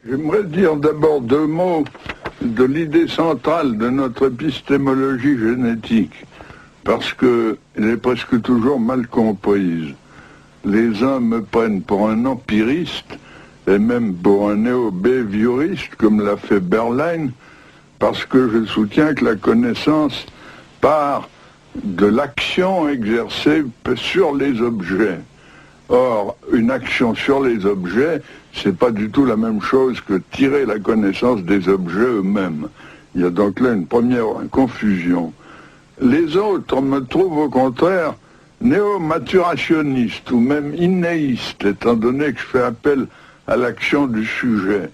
J'aimerais dire d'abord 2 mots de l'idée centrale de notre épistémologie génétique, parce qu'elle est presque toujours mal comprise. Les uns me prennent pour un empiriste, et même pour un néo-behavioriste, comme l'a fait Berlin, parce que je soutiens que la connaissance part de l'action exercée sur les objets. Or, une action sur les objets, c'est pas du tout la même chose que tirer la connaissance des objets eux-mêmes. Il y a donc là une première confusion. Les autres me trouvent au contraire néo-maturationnistes ou même innéistes, étant donné que je fais appel à l'action du sujet.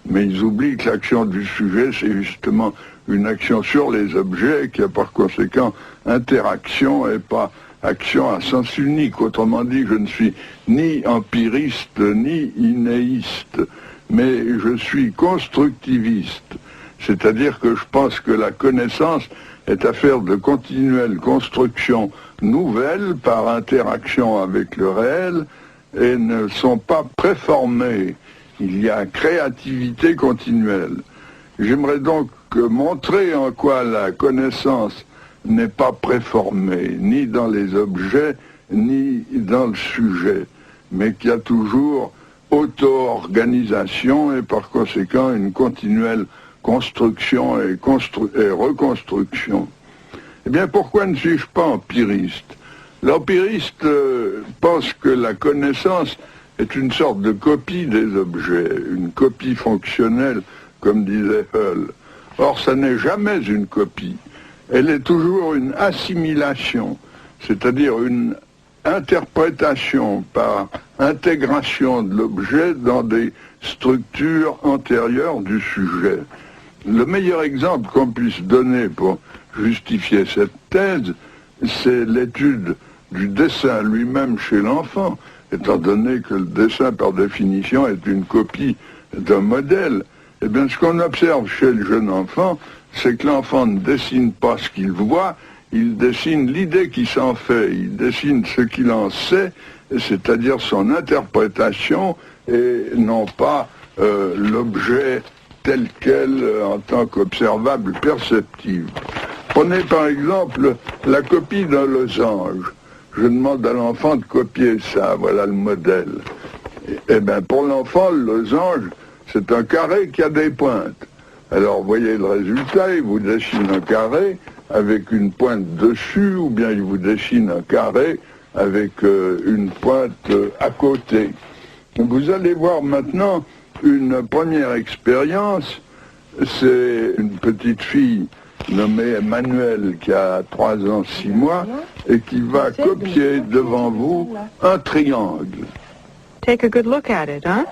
Mais ils oublient que l'action du sujet, c'est justement une action sur les objets qui a par conséquent interaction et pas action à sens unique. Autrement dit, je ne suis ni empiriste ni innéiste, mais je suis constructiviste. C'est-à-dire que je pense que la connaissance est affaire de continuelle construction nouvelle par interaction avec le réel et ne sont pas préformées. Il y a créativité continuelle. J'aimerais donc montrer en quoi la connaissance n'est pas préformée, ni dans les objets, ni dans le sujet, mais qu'il y a toujours auto-organisation et par conséquent une continuelle construction et reconstruction. Eh bien, pourquoi ne suis-je pas empiriste? L'empiriste pense que la connaissance est une sorte de copie des objets, une copie fonctionnelle, comme disait Hull. Or, ça n'est jamais une copie. Elle est toujours une assimilation, c'est-à-dire une interprétation par intégration de l'objet dans des structures antérieures du sujet. Le meilleur exemple qu'on puisse donner pour justifier cette thèse, c'est l'étude du dessin lui-même chez l'enfant, étant donné que le dessin, par définition, est une copie d'un modèle. Eh bien, ce qu'on observe chez le jeune enfant, c'est que l'enfant ne dessine pas ce qu'il voit, il dessine l'idée qu'il s'en fait, il dessine ce qu'il en sait, c'est-à-dire son interprétation, et non pas l'objet tel quel en tant qu'observable perceptible. Prenez par exemple la copie d'un losange. Je demande à l'enfant de copier ça, voilà le modèle. Eh bien, pour l'enfant, le losange, c'est un carré qui a des pointes. Alors, vous voyez le résultat, il vous dessine un carré avec une pointe dessus, ou bien il vous dessine un carré avec une pointe à côté. Vous allez voir maintenant une première expérience, c'est une petite fille nommée Emmanuelle qui a 3 ans, 6 mois, et qui va copier devant vous un triangle. Take a good look at it, huh?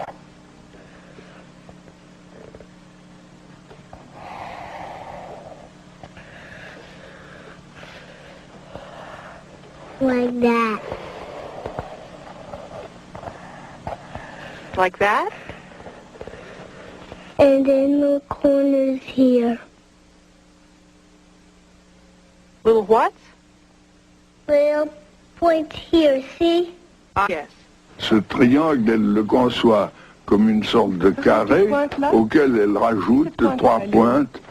Like that. Like that? And then the corners here. Little what? Little point here, see? Yes. Ce triangle, elle le conçoit comme une sorte de carré auquel elle rajoute 3 pointes.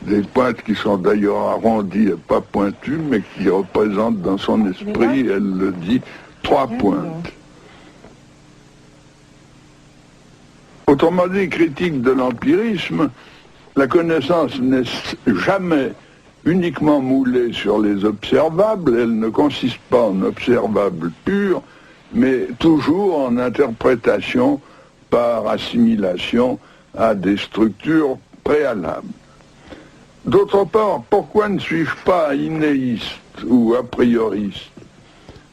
Des pointes qui sont d'ailleurs arrondies et pas pointues, mais qui représentent dans son esprit, elle le dit, 3 pointes. Autrement dit, critique de l'empirisme, la connaissance n'est jamais uniquement moulée sur les observables, elle ne consiste pas en observables purs, mais toujours en interprétation par assimilation à des structures préalables. D'autre part, pourquoi ne suis-je pas innéiste ou a prioriste?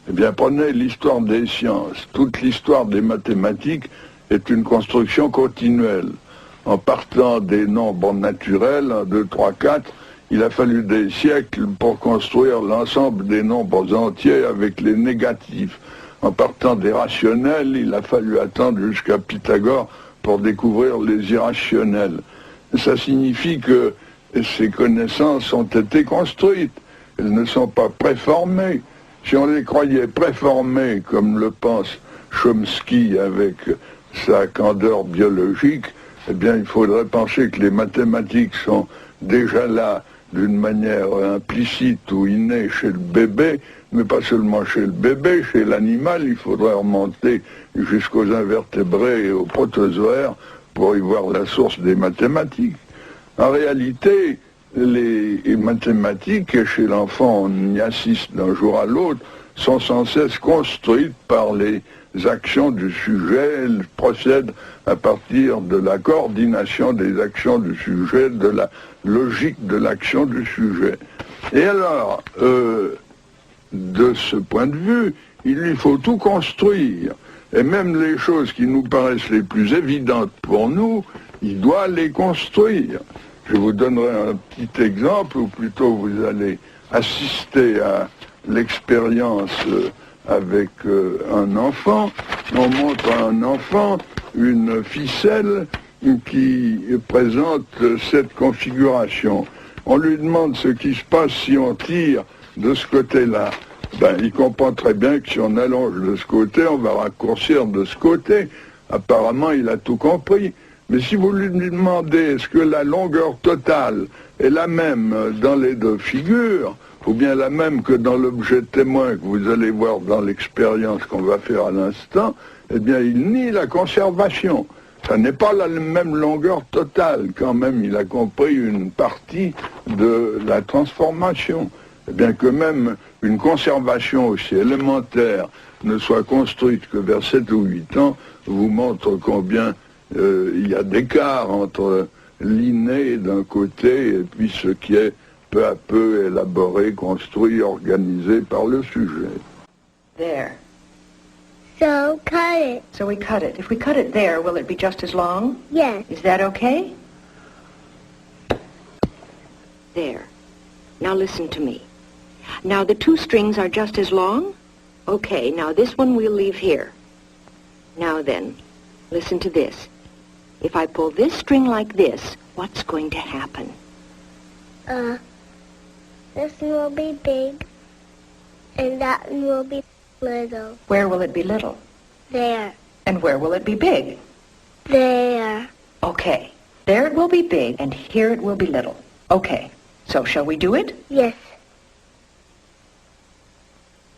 Eh bien, prenez l'histoire des sciences. Toute l'histoire des mathématiques est une construction continuelle. En partant des nombres naturels, 1, 2, 3, 4, il a fallu des siècles pour construire l'ensemble des nombres entiers avec les négatifs. En partant des rationnels, il a fallu attendre jusqu'à Pythagore pour découvrir les irrationnels. Ça signifie que ces connaissances ont été construites. Elles ne sont pas préformées. Si on les croyait préformées, comme le pense Chomsky avec sa candeur biologique, eh bien, il faudrait penser que les mathématiques sont déjà là d'une manière implicite ou innée chez le bébé, mais pas seulement chez le bébé, chez l'animal. Il faudrait remonter jusqu'aux invertébrés et aux protozoaires pour y voir la source des mathématiques. En réalité, les mathématiques, chez l'enfant, on y assiste d'un jour à l'autre, sont sans cesse construites par les actions du sujet. Elles procèdent à partir de la coordination des actions du sujet, de la logique de l'action du sujet. Et alors, de ce point de vue, il lui faut tout construire. Et même les choses qui nous paraissent les plus évidentes pour nous, il doit les construire. Je vous donnerai un petit exemple, ou plutôt vous allez assister à l'expérience avec un enfant. On montre à un enfant une ficelle qui présente cette configuration. On lui demande ce qui se passe si on tire de ce côté-là. Ben, il comprend très bien que si on allonge de ce côté, on va raccourcir de ce côté. Apparemment, il a tout compris. Mais si vous lui demandez est-ce que la longueur totale est la même dans les deux figures, ou bien la même que dans l'objet témoin que vous allez voir dans l'expérience qu'on va faire à l'instant, eh bien il nie la conservation. Ça n'est pas la même longueur totale, quand même il a compris une partie de la transformation. Eh bien que même une conservation aussi élémentaire ne soit construite que vers 7 ou 8 ans, vous montre combien il y a d'écart entre l'inné d'un côté et puis ce qui est peu à peu élaboré, construit, organisé par le sujet. There. So cut it. So we cut it. If we cut it there, will it be just as long? Yes. Is that okay? There. Now listen to me. Now the two strings are just as long? Okay, now this one we'll leave here. Now then, listen to this. If I pull this string like this, what's going to happen? This one will be big, and that one will be little. Where will it be little? There. And where will it be big? There. Okay. There it will be big, and here it will be little. Okay. So shall we do it? Yes.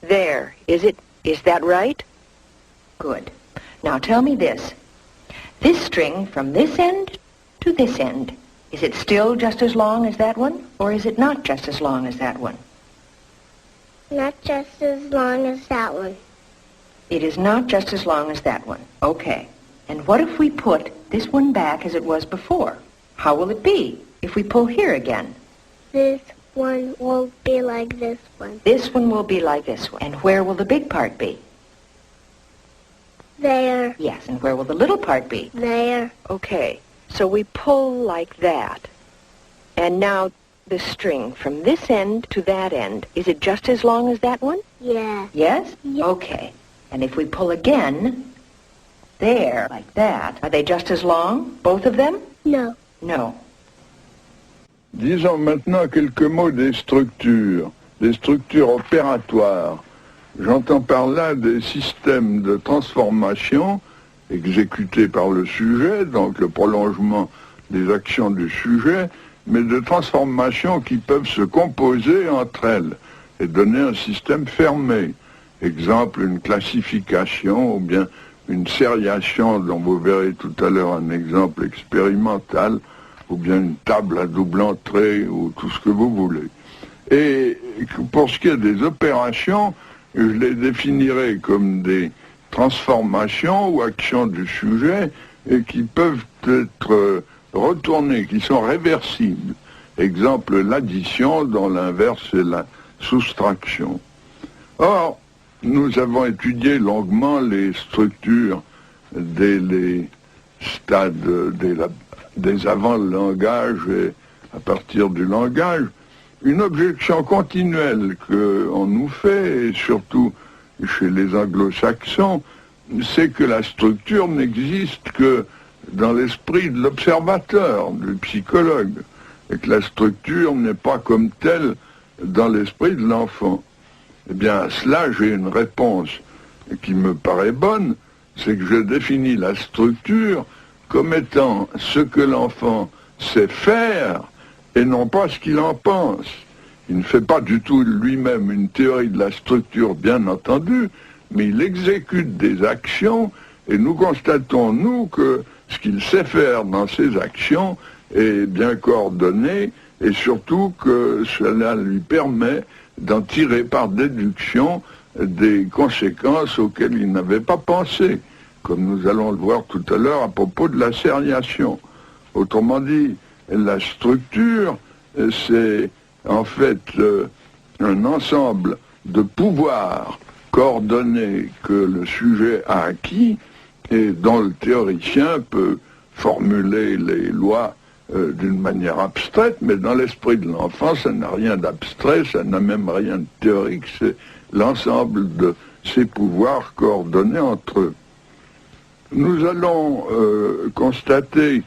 There. Is that right? Good. Now tell me this. This string from this end to this end, is it still just as long as that one, or is it not just as long as that one? Not just as long as that one. It is not just as long as that one. Okay. And what if we put this one back as it was before? How will it be if we pull here again? This one will be like this one. This one will be like this one. And where will the big part be? There. Yes, and where will the little part be? There. Okay, so we pull like that. And now the string from this end to that end, is it just as long as that one? Yeah. Yes? Yes. Okay. And if we pull again, there, like that, are they just as long, both of them? No. No. Disons maintenant quelques mots des structures opératoires. J'entends par là des systèmes de transformation exécutés par le sujet, donc le prolongement des actions du sujet, mais de transformations qui peuvent se composer entre elles et donner un système fermé. Exemple, une classification ou bien une sériation dont vous verrez tout à l'heure un exemple expérimental, ou bien une table à double entrée ou tout ce que vous voulez. Et pour ce qui est des opérations, je les définirai comme des transformations ou actions du sujet et qui peuvent être retournées, qui sont réversibles. Exemple, l'addition dont l'inverse est la soustraction. Or, nous avons étudié longuement les structures dès les stades des avant le langage et à partir du langage. Une objection continuelle qu'on nous fait, et surtout chez les anglo-saxons, c'est que la structure n'existe que dans l'esprit de l'observateur, du psychologue, et que la structure n'est pas comme telle dans l'esprit de l'enfant. Eh bien, à cela, j'ai une réponse qui me paraît bonne, c'est que je définis la structure comme étant ce que l'enfant sait faire et non pas ce qu'il en pense. Il ne fait pas du tout lui-même une théorie de la structure, bien entendu, mais il exécute des actions et nous constatons, nous, que ce qu'il sait faire dans ces actions est bien coordonné et surtout que cela lui permet d'en tirer par déduction des conséquences auxquelles il n'avait pas pensé, comme nous allons le voir tout à l'heure à propos de la sériation. Autrement dit, la structure, c'est en fait un ensemble de pouvoirs coordonnés que le sujet a acquis et dont le théoricien peut formuler les lois d'une manière abstraite, mais dans l'esprit de l'enfant, ça n'a rien d'abstrait, ça n'a même rien de théorique, c'est l'ensemble de ces pouvoirs coordonnés entre eux. Nous allons constater,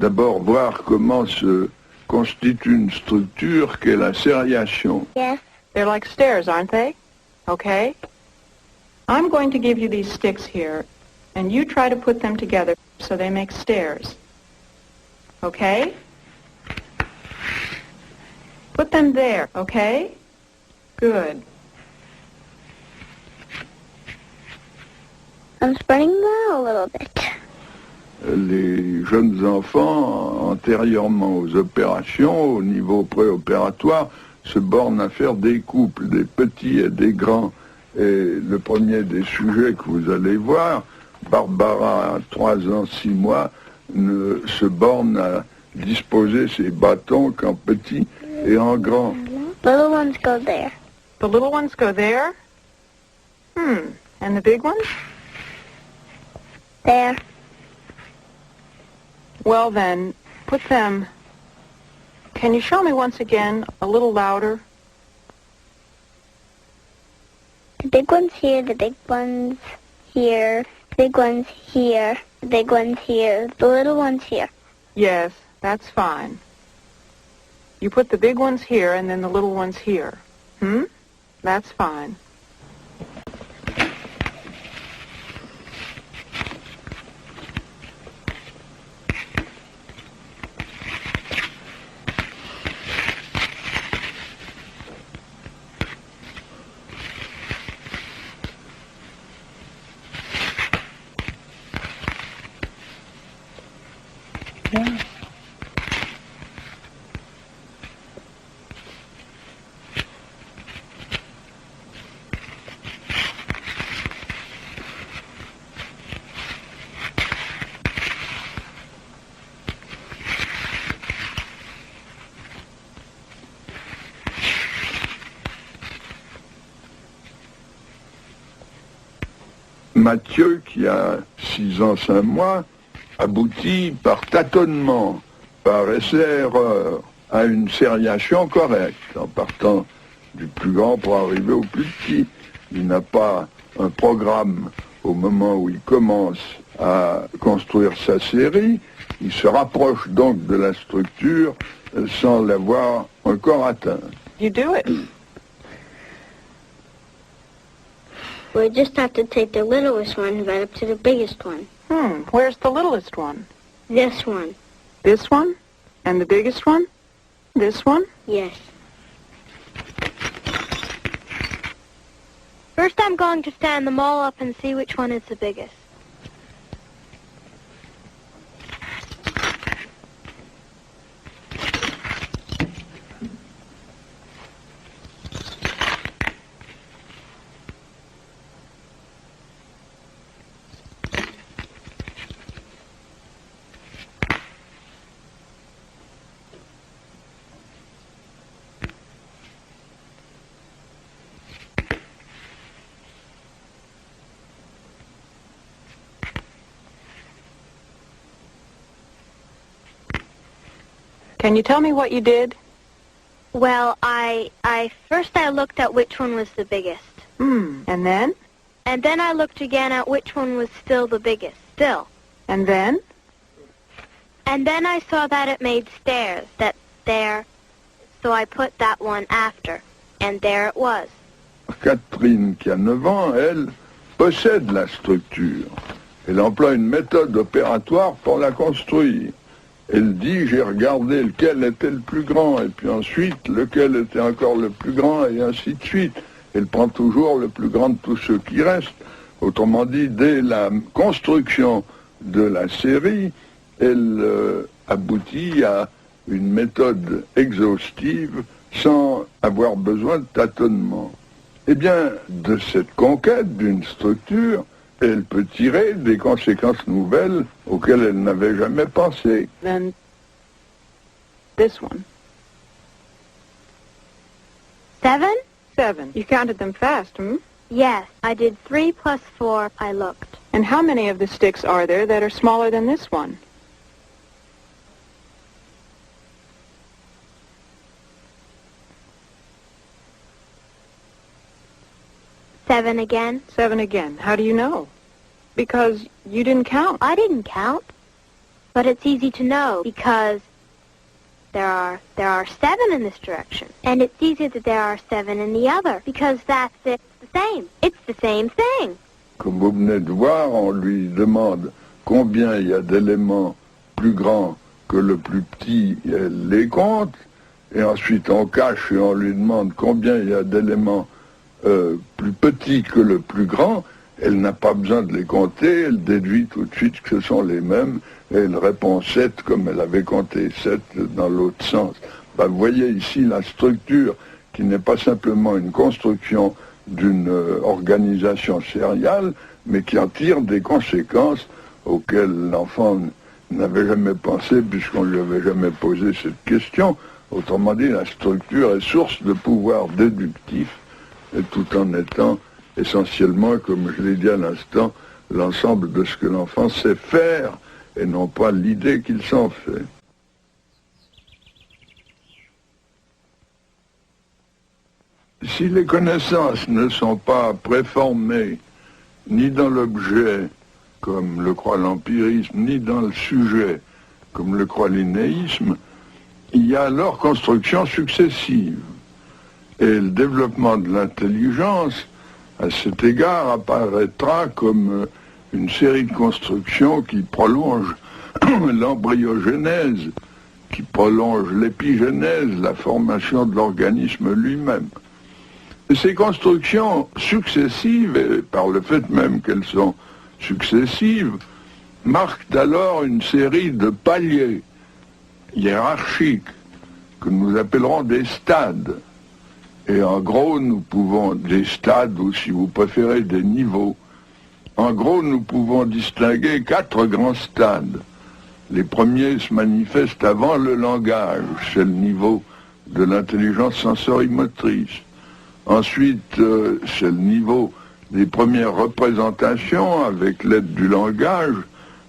d'abord voir comment se constitue une structure qu'est la sériation. Yes. They're like stairs, aren't they? Okay. I'm going to give you these sticks here, and you try to put them together so they make stairs. Okay? Put them there, okay? Good. I'm spreading them out a little bit. Les jeunes enfants, antérieurement aux opérations, au niveau préopératoire, se bornent à faire des couples, des petits et des grands. Et le premier des sujets que vous allez voir, Barbara, à 3 ans, 6 mois, ne se borne à disposer ses bâtons qu'en petits et en grands. Little ones go there. The little ones go there? And the big ones? There. Well then, put them... Can you show me once again, a little louder? The big one's here, the big one's here, the big one's here, the big one's here, the little one's here. Yes, that's fine. You put the big ones here and then the little ones here. That's fine. Mathieu, qui a 6 ans, 5 mois, aboutit par tâtonnement, par essai-erreur, à une sériation correcte, en partant du plus grand pour arriver au plus petit. Il n'a pas un programme au moment où il commence à construire sa série. Il se rapproche donc de la structure sans l'avoir encore atteinte. You do it. We just have to take the littlest one right up to the biggest one. Where's the littlest one? This one. This one? And the biggest one? This one? Yes. First I'm going to stand them all up and see which one is the biggest. Can you tell me what you did? Well, I first looked at which one was the biggest. And then? And then I looked again at which one was still the biggest, still. And then? And then I saw that it made stairs, that there, so I put that one after, and there it was. Catherine, qui a 9 ans, elle, possède la structure. Elle emploie une méthode opératoire pour la construire. Elle dit, j'ai regardé lequel était le plus grand, et puis ensuite, lequel était encore le plus grand, et ainsi de suite. Elle prend toujours le plus grand de tous ceux qui restent. Autrement dit, dès la construction de la série, elle aboutit à une méthode exhaustive sans avoir besoin de tâtonnement. Eh bien, de cette conquête d'une structure, elle peut tirer des conséquences nouvelles auxquelles elle n'avait jamais pensé. Then this one. 7? 7. You counted them fast, hmm? Yes, I did 3 plus 4. I looked. And how many of the sticks are there that are smaller than this one? Seven again. 7 again. How do you know? Because you didn't count. I didn't count. But it's easy to know because there are 7 in this direction. And it's easy that there are 7 in the other because that's the same. It's the same thing. Comme vous venez de voir, on lui demande combien il y a d'éléments plus grands que le plus petit, et elle les compte. Et ensuite on cache et on lui demande combien il y a d'éléments plus petits que le plus grand. Elle n'a pas besoin de les compter, elle déduit tout de suite que ce sont les mêmes, et elle répond 7 comme elle avait compté 7 dans l'autre sens. Ben, vous voyez ici la structure qui n'est pas simplement une construction d'une organisation sériale, mais qui en tire des conséquences auxquelles l'enfant n'avait jamais pensé puisqu'on ne lui avait jamais posé cette question. Autrement dit, la structure est source de pouvoir déductif, et tout en étant essentiellement, comme je l'ai dit à l'instant, l'ensemble de ce que l'enfant sait faire et non pas l'idée qu'il s'en fait. Si les connaissances ne sont pas préformées ni dans l'objet, comme le croit l'empirisme, ni dans le sujet, comme le croit l'innéisme, il y a alors construction successive. Et le développement de l'intelligence, à cet égard, apparaîtra comme une série de constructions qui prolonge l'embryogénèse, qui prolonge l'épigénèse, la formation de l'organisme lui-même. Et ces constructions successives, et par le fait même qu'elles sont successives, marquent alors une série de paliers hiérarchiques que nous appellerons des stades. Et en gros, nous pouvons, des stades ou si vous préférez des niveaux, en gros, nous pouvons distinguer 4 grands stades. Les premiers se manifestent avant le langage, c'est le niveau de l'intelligence sensorimotrice. Ensuite, c'est le niveau des premières représentations avec l'aide du langage,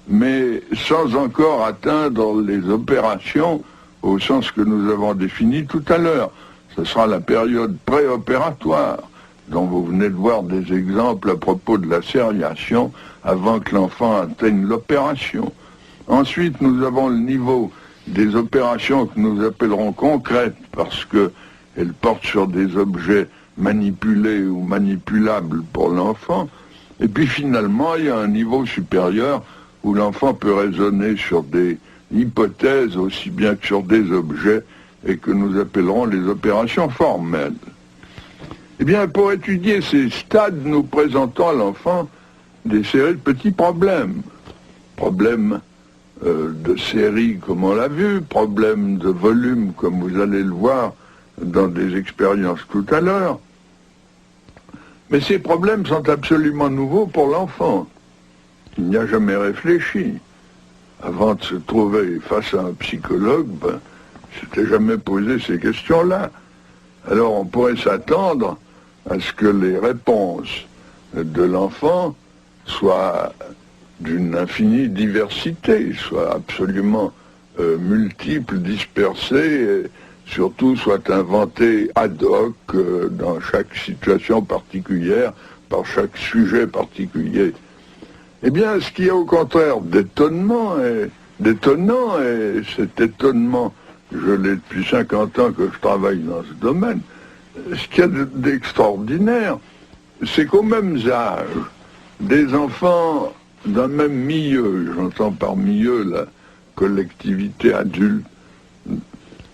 mais sans encore atteindre les opérations au sens que nous avons défini tout à l'heure. Ce sera la période préopératoire, dont vous venez de voir des exemples à propos de la sériation avant que l'enfant atteigne l'opération. Ensuite, nous avons le niveau des opérations que nous appellerons concrètes parce qu'elles portent sur des objets manipulés ou manipulables pour l'enfant. Et puis finalement, il y a un niveau supérieur où l'enfant peut raisonner sur des hypothèses aussi bien que sur des objets et que nous appellerons les opérations formelles. Eh bien, pour étudier ces stades, nous présentons à l'enfant des séries de petits problèmes. Problèmes de série, comme on l'a vu, problèmes de volume, comme vous allez le voir dans des expériences tout à l'heure. Mais ces problèmes sont absolument nouveaux pour l'enfant. Il n'y a jamais réfléchi. Avant de se trouver face à un psychologue, s'était jamais posé ces questions-là. Alors on pourrait s'attendre à ce que les réponses de l'enfant soient d'une infinie diversité, soient absolument multiples, dispersées, et surtout soient inventées ad hoc dans chaque situation particulière, par chaque sujet particulier. Eh bien, ce qui est au contraire d'étonnant, et cet étonnement, je l'ai depuis 50 ans que je travaille dans ce domaine, ce qu'il y a d'extraordinaire, c'est qu'aux mêmes âges, des enfants d'un même milieu, j'entends par milieu la collectivité adulte,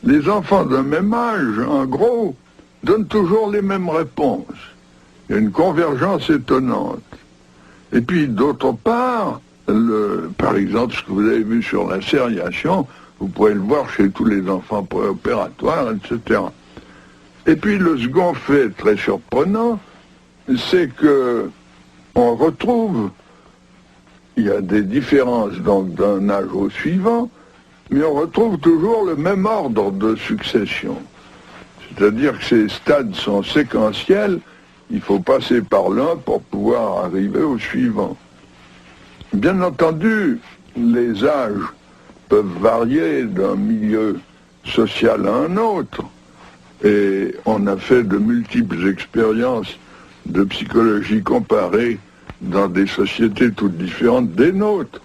les enfants d'un même âge, en gros, donnent toujours les mêmes réponses. Il y a une convergence étonnante. Et puis, d'autre part, par exemple, ce que vous avez vu sur la sériation, vous pouvez le voir chez tous les enfants préopératoires, etc. Et puis, le second fait très surprenant, c'est que on retrouve, il y a des différences donc d'un âge au suivant, mais on retrouve toujours le même ordre de succession. C'est-à-dire que ces stades sont séquentiels, il faut passer par l'un pour pouvoir arriver au suivant. Bien entendu, les âges peuvent varier d'un milieu social à un autre, et on a fait de multiples expériences de psychologie comparée dans des sociétés toutes différentes des nôtres.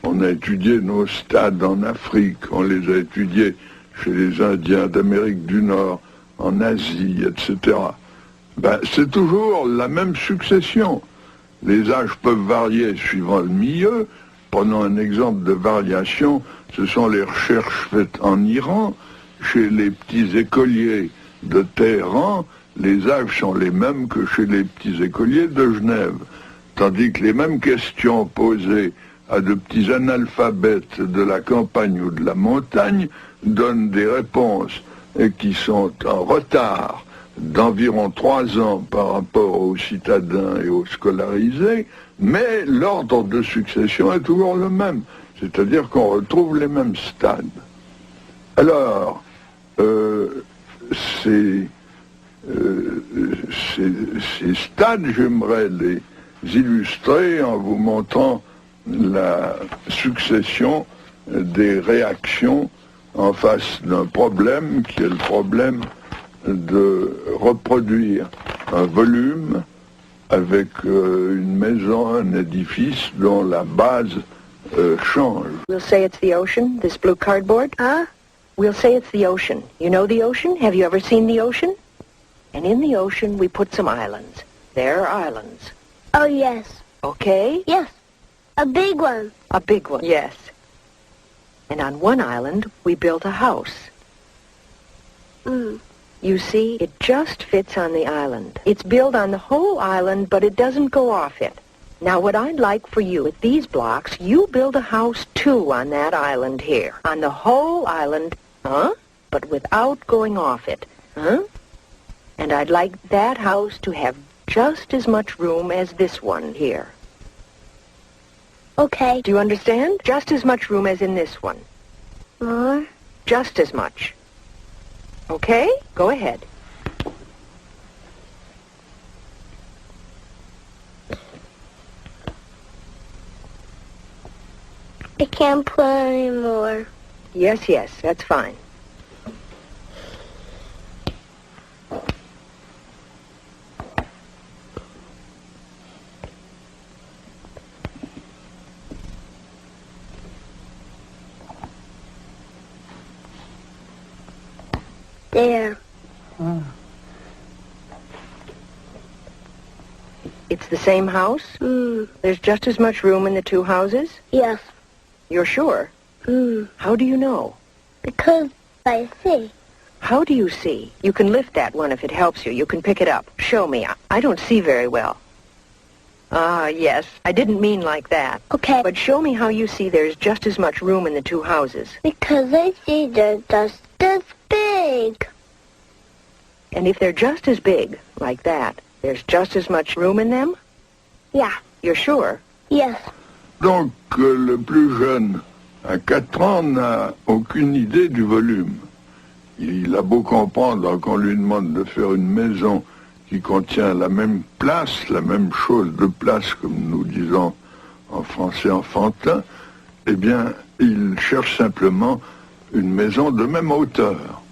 On a étudié nos stades en Afrique, on les a étudiés chez les Indiens d'Amérique du Nord, en Asie, etc. C'est toujours la même succession. Les âges peuvent varier suivant le milieu. Prenons un exemple de variation, ce sont les recherches faites en Iran. Chez les petits écoliers de Téhéran, les âges sont les mêmes que chez les petits écoliers de Genève. Tandis que les mêmes questions posées à de petits analphabètes de la campagne ou de la montagne donnent des réponses qui sont en retard d'environ 3 ans par rapport aux citadins et aux scolarisés, mais l'ordre de succession est toujours le même, c'est-à-dire qu'on retrouve les mêmes stades. Alors, ces stades, j'aimerais les illustrer en vous montrant la succession des réactions en face d'un problème qui est le problème de reproduire un volume avec une maison, un édifice dont la base change. We'll say it's the ocean, this blue cardboard. Huh? We'll say it's the ocean. You know the ocean? Have you ever seen the ocean? And in the ocean, we put some islands. There are islands. Oh, yes. Okay? Yes. A big one. A big one, yes. And on one island, we built a house. Mm. You see, it just fits on the island. It's built on the whole island, but it doesn't go off it. Now, what I'd like for you, with these blocks, you build a house, too, on that island here. On the whole island, but without going off it, And I'd like that house to have just as much room as this one here. Okay. Do you understand? Just as much room as in this one. More? Just as much. Okay? Go ahead. I can't put any more. Yes, that's fine. There. It's the same house? Mm. There's just as much room in the two houses? Yes. You're sure? Mm. How do you know? Because I see. How do you see? You can lift that one if it helps you. You can pick it up. Show me. I don't see very well. Ah, yes. I didn't mean like that. Okay. But show me how you see there's just as much room in the two houses. Because I see they're just this big. And if they're just as big, like that, there's just as much room in them? Yeah. You're sure? Yes. Donc, le plus jeune, à 4 ans, n'a aucune idée du volume. Il a beau comprendre qu'on lui demande de faire une maison qui contient la même place, la même chose de place, comme nous disons en français enfantin, eh bien, il cherche simplement une maison de même hauteur.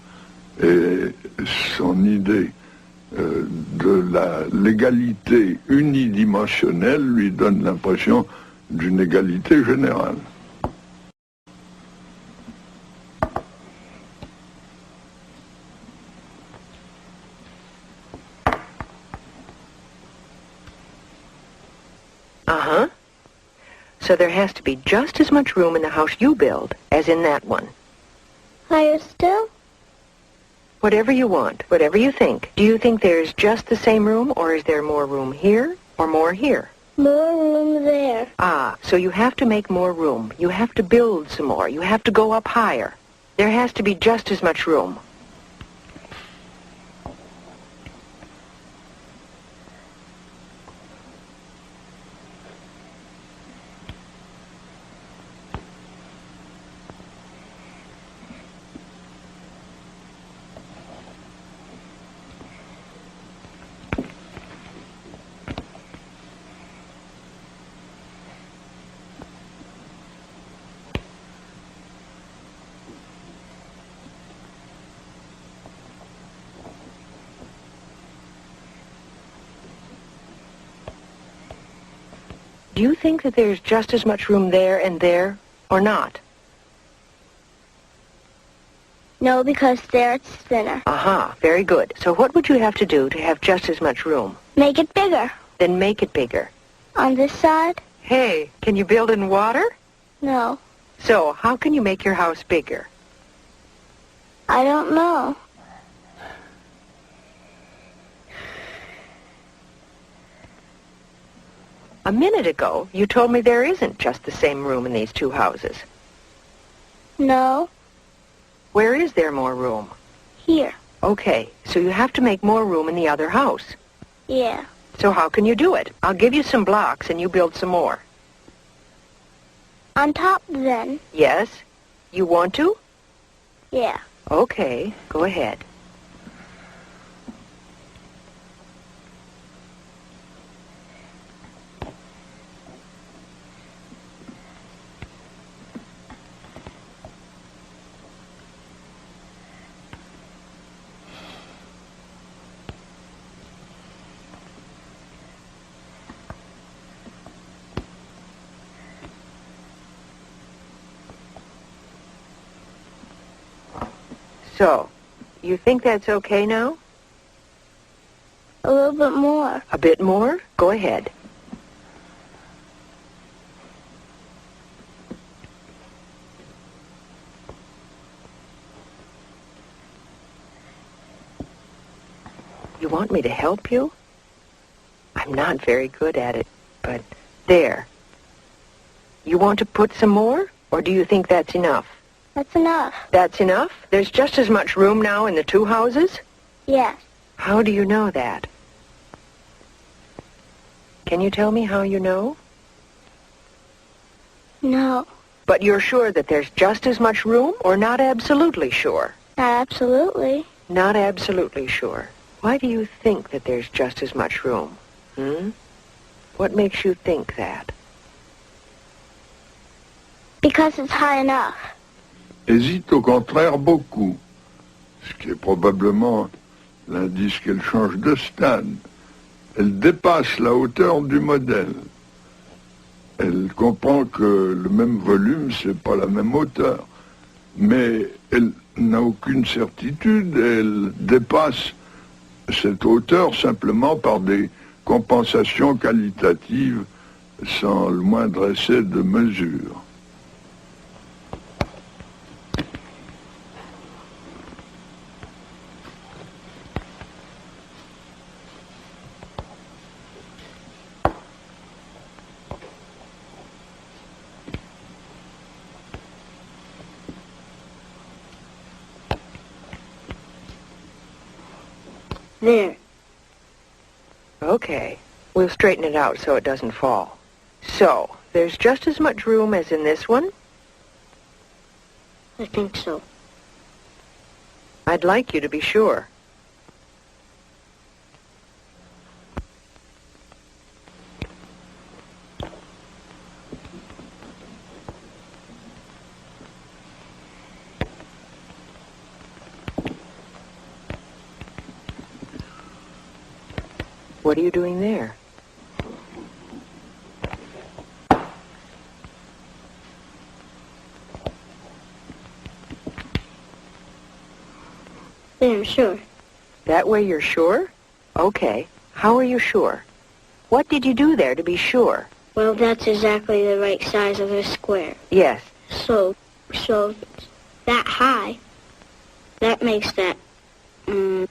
Et son idée de l'égalité unidimensionnelle lui donne l'impression d'une égalité générale. Uh-huh. So there has to be just as much room in the house you build as in that one. Higher still? Whatever you want, whatever you think. Do you think there's just the same room, or is there more room here or more here? More room there. Ah, so you have to make more room. You have to build some more. You have to go up higher. There has to be just as much room. Do you think that there's just as much room there and there, or not? No, because there it's thinner. Aha, very good. So what would you have to do to have just as much room? Make it bigger. Then make it bigger. On this side? Hey, can you build in water? No. So how can you make your house bigger? I don't know. A minute ago, you told me there isn't just the same room in these two houses. No. Where is there more room? Here. Okay, so you have to make more room in the other house. Yeah. So how can you do it? I'll give you some blocks and you build some more. On top, then? Yes? You want to? Yeah. Okay, go ahead. So, you think that's okay now? A little bit more. A bit more? Go ahead. You want me to help you? I'm not very good at it, but there. You want to put some more, or do you think that's enough? That's enough. That's enough? There's just as much room now in the two houses? Yes. How do you know that? Can you tell me how you know? No. But you're sure that there's just as much room, or not absolutely sure? Not absolutely. Not absolutely sure. Why do you think that there's just as much room? What makes you think that? Because it's high enough. Hésite au contraire beaucoup, ce qui est probablement l'indice qu'elle change de stade. Elle dépasse la hauteur du modèle. Elle comprend que le même volume, c'est pas la même hauteur. Mais elle n'a aucune certitude, elle dépasse cette hauteur simplement par des compensations qualitatives sans le moindre essai de mesure. There. Okay. We'll straighten it out so it doesn't fall. So, there's just as much room as in this one? I think so. I'd like you to be sure. What are you doing there? There, I'm sure. That way you're sure? Okay. How are you sure? What did you do there to be sure? Well, that's exactly the right size of a square. Yes. So that high, that makes that the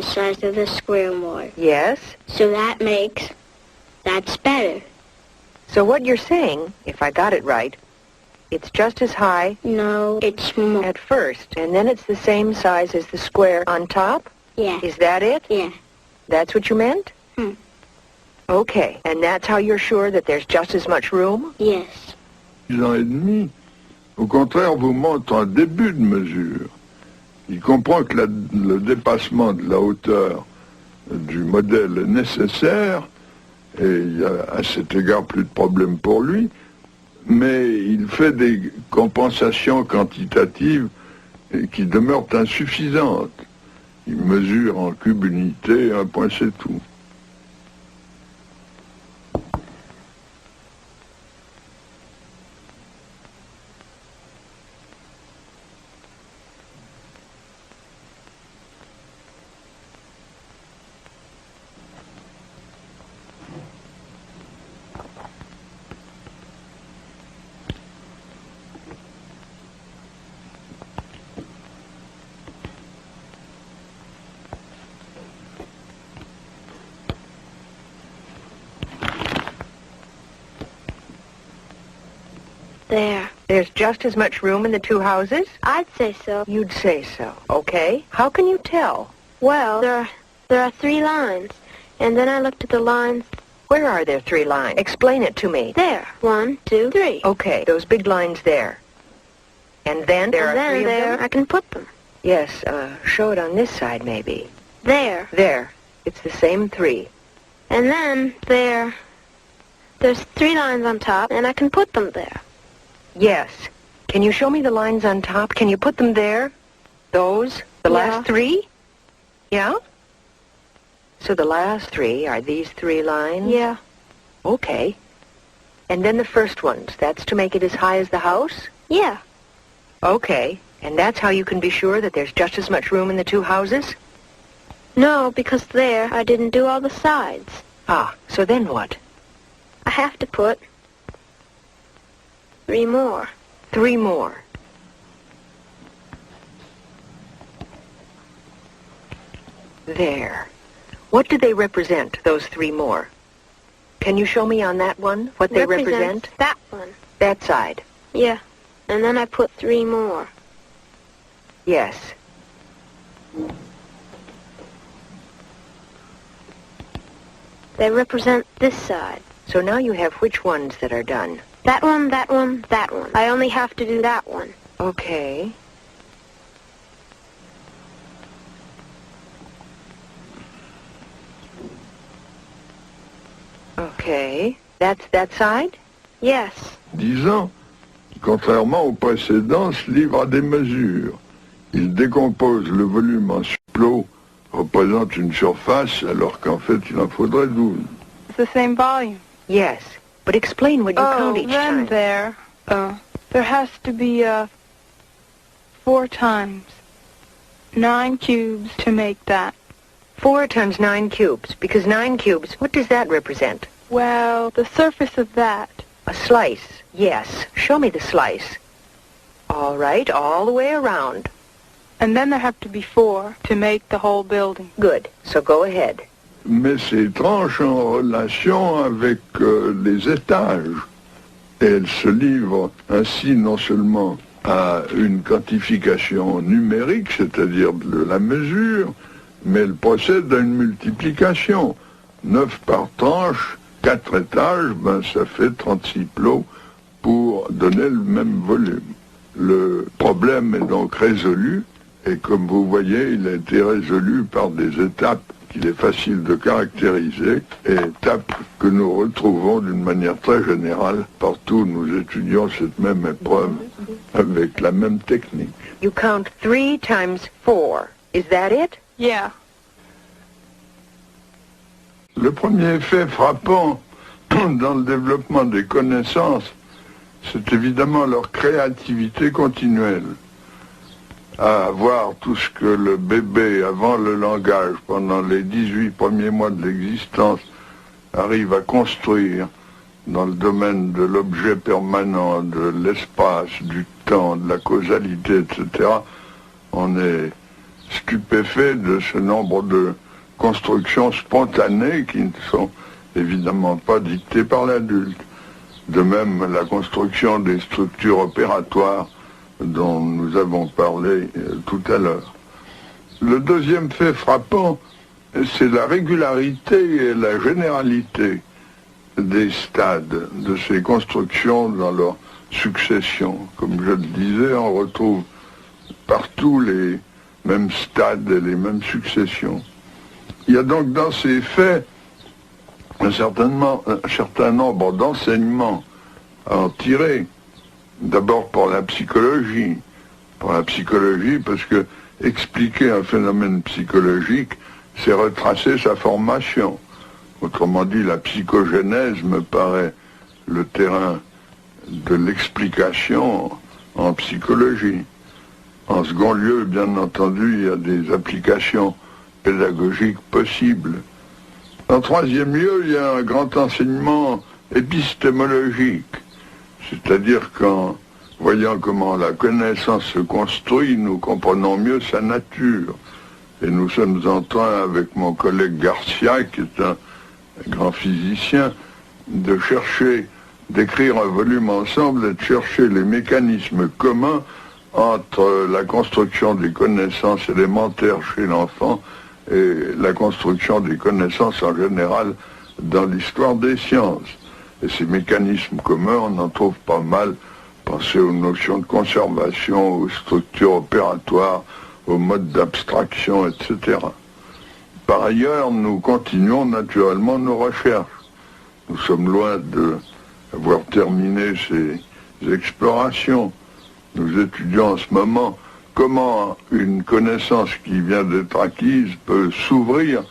size of the square more. Yes. So that's better. So what you're saying, if I got it right, it's just as high No, it's more. at first, and then it's the same size as the square on top? Yeah. Is that it? Yeah. That's what you meant? Okay, and that's how you're sure that there's just as much room? Yes. 6 ans et demi, au contraire, vous montre un début de mesure. Il comprend que le dépassement de la hauteur du modèle est nécessaire, et il y a à cet égard plus de problème pour lui, mais il fait des compensations quantitatives qui demeurent insuffisantes. Il mesure en cube unité, un point c'est tout. There. There's just as much room in the two houses? I'd say so. You'd say so. Okay. How can you tell? Well, there are 3 lines. And then I looked at the lines. Where are there 3 lines? Explain it to me. There. 1, 2, 3. Okay, those big lines there. And then there are 3 of them? I can put them. Yes, show it on this side, maybe. There. There. It's the same 3. And then there's 3 lines on top, and I can put them there. Yes. Can you show me the lines on top? Can you put them there? Those? The last 3? Yeah? So the last 3 are these 3 lines? Yeah. Okay. And then the first ones, that's to make it as high as the house? Yeah. Okay. And that's how you can be sure that there's just as much room in the 2 houses? No, because there I didn't do all the sides. Ah, so then what? I have to put 3 more. 3 more. There. What do they represent, those 3 more? Can you show me on that one what they represent? That one. That side. Yeah. And then I put 3 more. Yes. They represent this side. So now you have which ones that are done? That one, that one, that one. I only have to do that one. Okay. Okay. That's that side? Yes. 10 ans, contrairement au précédent, se livre à des mesures. Il décompose le volume en supplots, représente une surface, alors qu'en fait il en faudrait 12. It's the same volume. Yes. But explain what you count each time. There has to be 4 times 9 cubes to make that. 4 times 9 cubes. Because 9 cubes, what does that represent? Well, the surface of that. A slice. Yes. Show me the slice. All right, all the way around. And then there have to be 4 to make the whole building. Good. So go ahead. Mais c'est étrange en relation avec les étages. Et elle se livre ainsi non seulement à une quantification numérique, c'est-à-dire de la mesure, mais elle procède à une multiplication. 9 par tranche, 4 étages, ça fait 36 plots pour donner le même volume. Le problème est donc résolu, et comme vous voyez, il a été résolu par des étapes qu'il est facile de caractériser, et étapes que nous retrouvons d'une manière très générale partout où nous étudions cette même épreuve avec la même technique. You count 3 times 4. Is that it? Yeah. Le premier effet frappant dans le développement des connaissances, c'est évidemment leur créativité continuelle. À voir tout ce que le bébé, avant le langage, pendant les 18 premiers mois de l'existence, arrive à construire dans le domaine de l'objet permanent, de l'espace, du temps, de la causalité, etc., on est stupéfait de ce nombre de constructions spontanées qui ne sont évidemment pas dictées par l'adulte. De même, la construction des structures opératoires dont nous avons parlé tout à l'heure. Le deuxième fait frappant, c'est la régularité et la généralité des stades de ces constructions dans leur succession. Comme je le disais, on retrouve partout les mêmes stades et les mêmes successions. Il y a donc dans ces faits un certain nombre d'enseignements à en tirer. D'abord pour la psychologie. Pour la psychologie, parce que expliquer un phénomène psychologique, c'est retracer sa formation. Autrement dit, la psychogénèse me paraît le terrain de l'explication en psychologie. En second lieu, bien entendu, il y a des applications pédagogiques possibles. En troisième lieu, il y a un grand enseignement épistémologique, c'est-à-dire qu'en voyant comment la connaissance se construit, nous comprenons mieux sa nature. Et nous sommes en train, avec mon collègue Garcia, qui est un grand physicien, de chercher, d'écrire un volume ensemble et de chercher les mécanismes communs entre la construction des connaissances élémentaires chez l'enfant et la construction des connaissances en général dans l'histoire des sciences. Et ces mécanismes communs, on en trouve pas mal. Pensez aux notions de conservation, aux structures opératoires, aux modes d'abstraction, etc. Par ailleurs, nous continuons naturellement nos recherches. Nous sommes loin d'avoir terminé ces explorations. Nous étudions en ce moment comment une connaissance qui vient d'être acquise peut s'ouvrir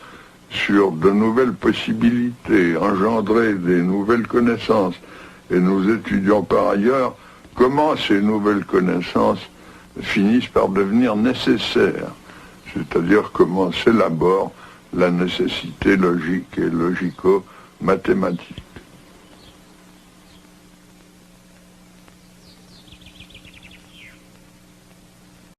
sur de nouvelles possibilités, engendrer des nouvelles connaissances. Et nous étudions par ailleurs comment ces nouvelles connaissances finissent par devenir nécessaires, c'est-à-dire comment s'élabore la nécessité logique et logico-mathématique.